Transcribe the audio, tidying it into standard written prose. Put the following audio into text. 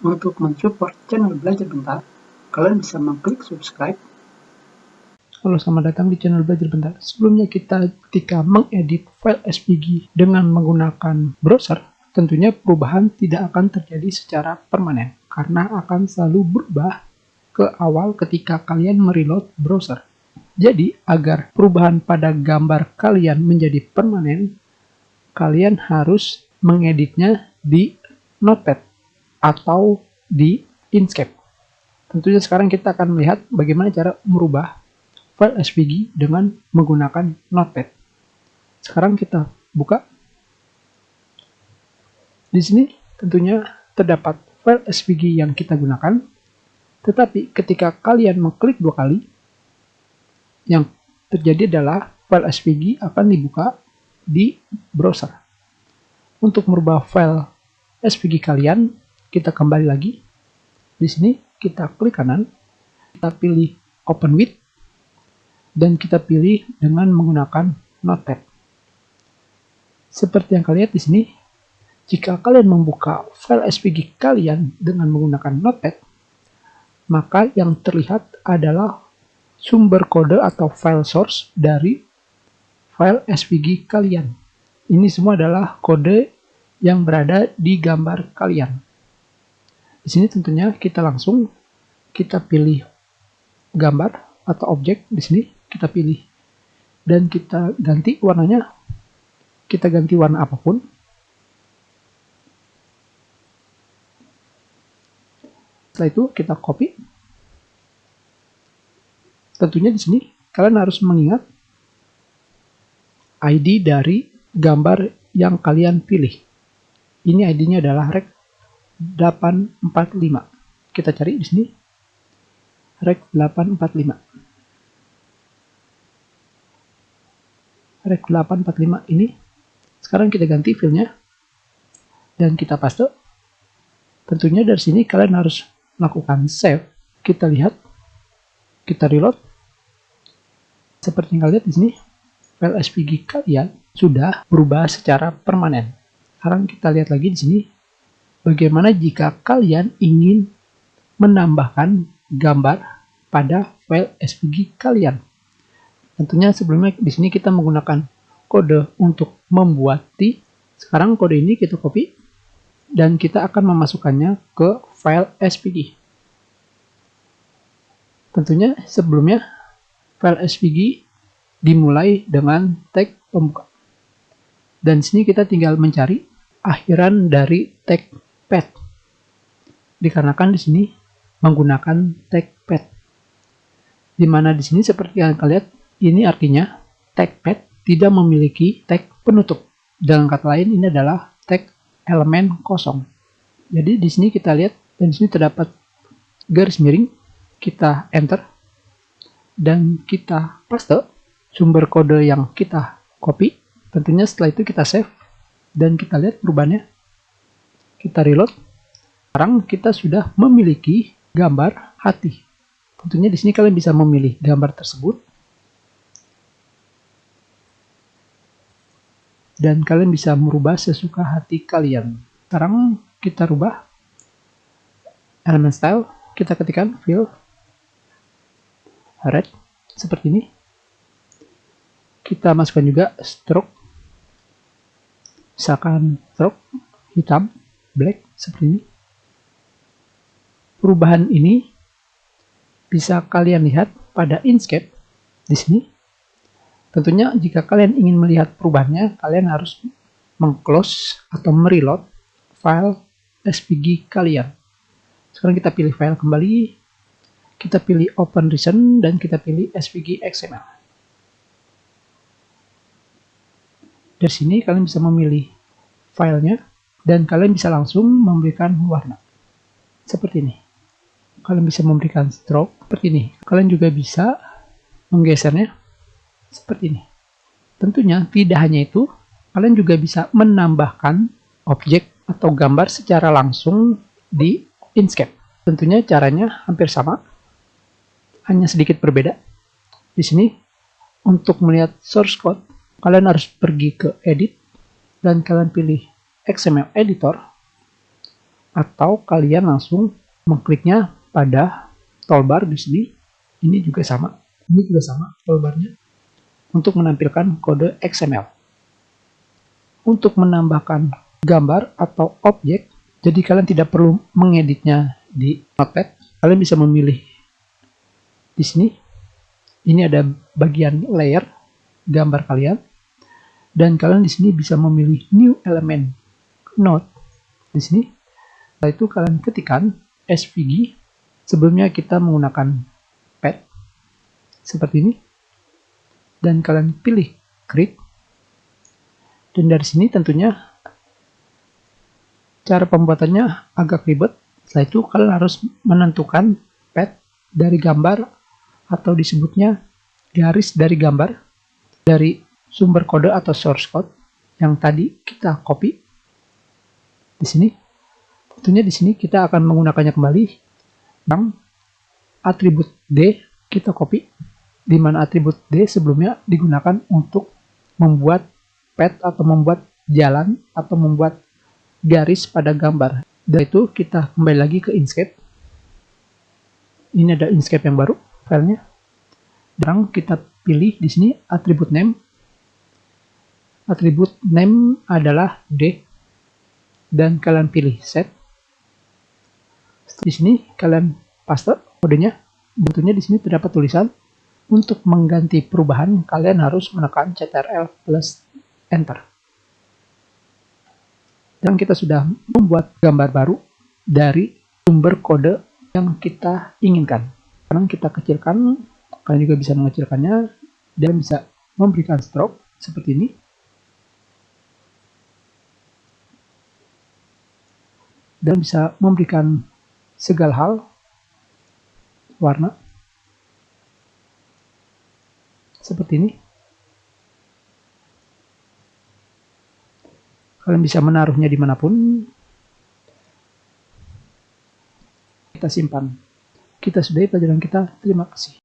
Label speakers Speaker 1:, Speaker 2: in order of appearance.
Speaker 1: Untuk mensupport channel Belajar Bentar, kalian bisa mengklik subscribe.
Speaker 2: Halo, selamat datang di channel Belajar Bentar. Sebelumnya ketika mengedit file SVG dengan menggunakan browser, tentunya perubahan tidak akan terjadi secara permanen, karena akan selalu berubah ke awal ketika kalian mereload browser. Jadi, agar perubahan pada gambar kalian menjadi permanen, kalian harus mengeditnya di Notepad atau di Inkscape. Tentunya sekarang kita akan melihat bagaimana cara merubah file SVG dengan menggunakan Notepad. Sekarang kita buka. Di sini tentunya terdapat file SVG yang kita gunakan, tetapi ketika kalian mengklik dua kali, yang terjadi adalah file SVG akan dibuka di browser. Untuk merubah file SVG kalian, kita kembali lagi. Di sini kita klik kanan, kita pilih Open With, dan kita pilih dengan menggunakan Notepad. Seperti yang kalian lihat di sini, jika kalian membuka file SVG kalian dengan menggunakan Notepad, maka yang terlihat adalah sumber kode atau file source dari file SVG kalian. Ini semua adalah kode yang berada di gambar kalian. Di sini tentunya kita pilih gambar atau objek. Di sini kita pilih dan kita ganti warnanya. Kita ganti warna apapun. Setelah itu kita copy. Tentunya di sini kalian harus mengingat ID dari gambar yang kalian pilih. Ini ID-nya adalah rec 845. Kita cari di sini rec 845. Rec 845 ini. Sekarang kita ganti filenya dan kita paste. Tentunya dari sini kalian harus lakukan save. Kita lihat, kita reload. Seperti yang kalian lihat di sini, file SVG kalian sudah berubah secara permanen. Sekarang kita lihat lagi di sini, bagaimana jika kalian ingin menambahkan gambar pada file SVG kalian. Tentunya sebelumnya di sini kita menggunakan kode untuk membuat T. Sekarang kode ini kita copy dan kita akan memasukkannya ke file SVG. Tentunya sebelumnya file SVG dimulai dengan tag pembuka. Dan di sini kita tinggal mencari akhiran dari tag pad. Dikarenakan di sini menggunakan tag pad. Di mana di sini seperti yang kalian lihat, ini artinya tag pad tidak memiliki tag penutup. Dengan kata lain, ini adalah tag elemen kosong. Jadi di sini kita lihat, dan di sini terdapat garis miring. Kita enter dan kita paste sumber kode yang kita copy. Tentunya setelah itu kita save dan kita lihat perubahannya. Kita reload. Sekarang kita sudah memiliki gambar hati. Tentunya di sini kalian bisa memilih gambar tersebut dan kalian bisa merubah sesuka hati kalian. Sekarang kita rubah elemen style. Kita ketikkan fill red seperti ini. Kita masukkan juga stroke, misalkan stroke hitam, black seperti ini. Perubahan ini bisa kalian lihat pada Inkscape di sini. Tentunya jika kalian ingin melihat perubahannya, kalian harus meng-close atau mereload file SVG kalian. Sekarang kita pilih file kembali, kita pilih Open Recent dan kita pilih SVG XML. Dari sini kalian bisa memilih filenya dan kalian bisa langsung memberikan warna seperti ini. Kalian bisa memberikan stroke seperti ini. Kalian juga bisa menggesernya seperti ini. Tentunya tidak hanya itu, kalian juga bisa menambahkan objek atau gambar secara langsung di Inkscape. Tentunya caranya hampir sama, hanya sedikit berbeda. Di sini untuk melihat source code, kalian harus pergi ke edit dan kalian pilih XML editor. atau kalian langsung mengkliknya pada toolbar di sini. Ini juga sama toolbarnya untuk menampilkan kode XML. Untuk menambahkan gambar atau objek, jadi kalian tidak perlu mengeditnya di Notepad. Kalian bisa memilih di sini. Ini ada bagian layer gambar kalian, dan kalian di sini bisa memilih new element node di sini. Setelah itu kalian ketikkan SVG. Sebelumnya kita menggunakan pad seperti ini, dan kalian pilih create. Dan dari sini tentunya cara pembuatannya agak ribet. Setelah itu kalian harus menentukan pad dari gambar, atau disebutnya garis dari gambar, dari sumber kode atau source code yang tadi kita copy di sini. Tentunya di sini kita akan menggunakannya kembali. Yang atribut D kita copy, di mana atribut D sebelumnya digunakan untuk membuat pad atau membuat jalan atau membuat garis pada gambar. Dan itu kita kembali lagi ke Inkscape. Ini ada Inkscape yang baru filenya. Dan kita pilih di sini atribut name. Atribut name adalah D, dan kalian pilih set. Di sini kalian paste kodenya. Tentunya di sini terdapat tulisan untuk mengganti perubahan kalian harus menekan Ctrl plus Enter. Dan kita sudah membuat gambar baru dari sumber kode yang kita inginkan. Sekarang kita kecilkan. Kalian juga bisa mengecilkannya dan bisa memberikan stroke seperti ini. Dan bisa memberikan segala hal warna seperti ini. Kalian bisa menaruhnya dimanapun. Kita simpan. Kita sudahi pelajaran kita. Terima kasih.